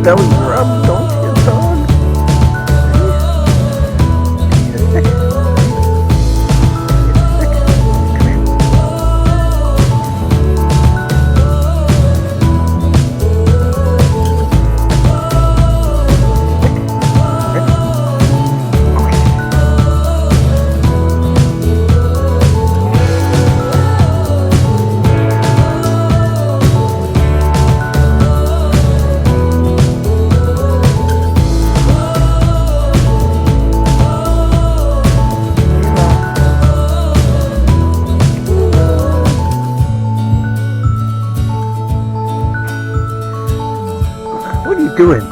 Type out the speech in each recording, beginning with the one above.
belly rub, don't you, dog? You're sick. You're sick. Come here. What are you doing?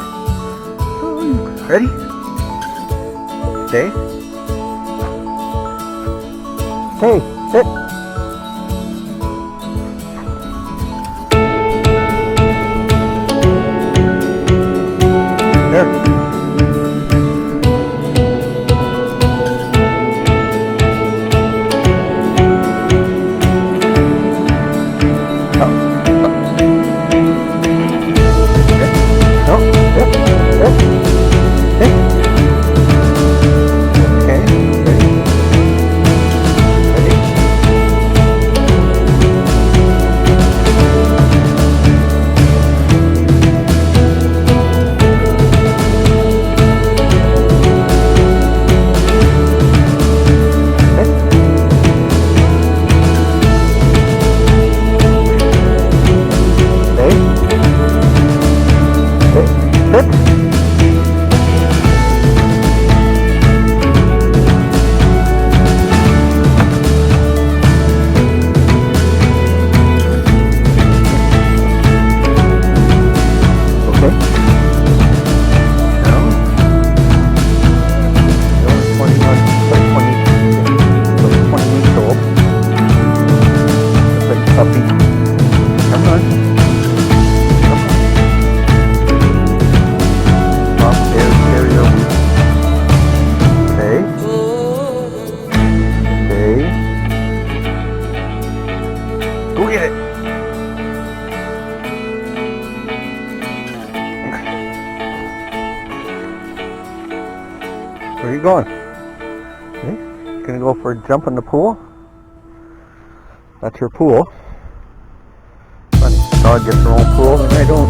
Ready? Stay. Hey, sit. There. Puppy. Come on. Come on. Mom, carry your wheat. Stay. Stay. Go get it. Where are you going? Okay. Gonna go for a jump in the pool? That's your pool. Funny, dog gets her own pool and I don't.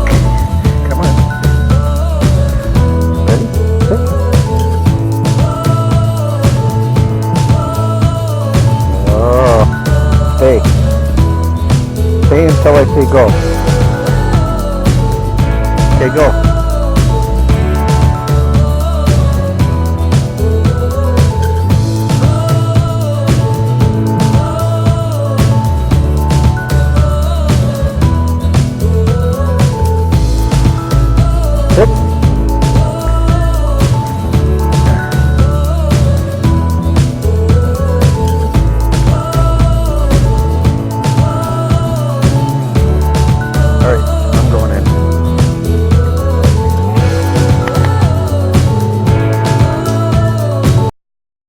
Okay, come on. Ready? Sit. Oh, stay. Stay until I say go. Okay, go.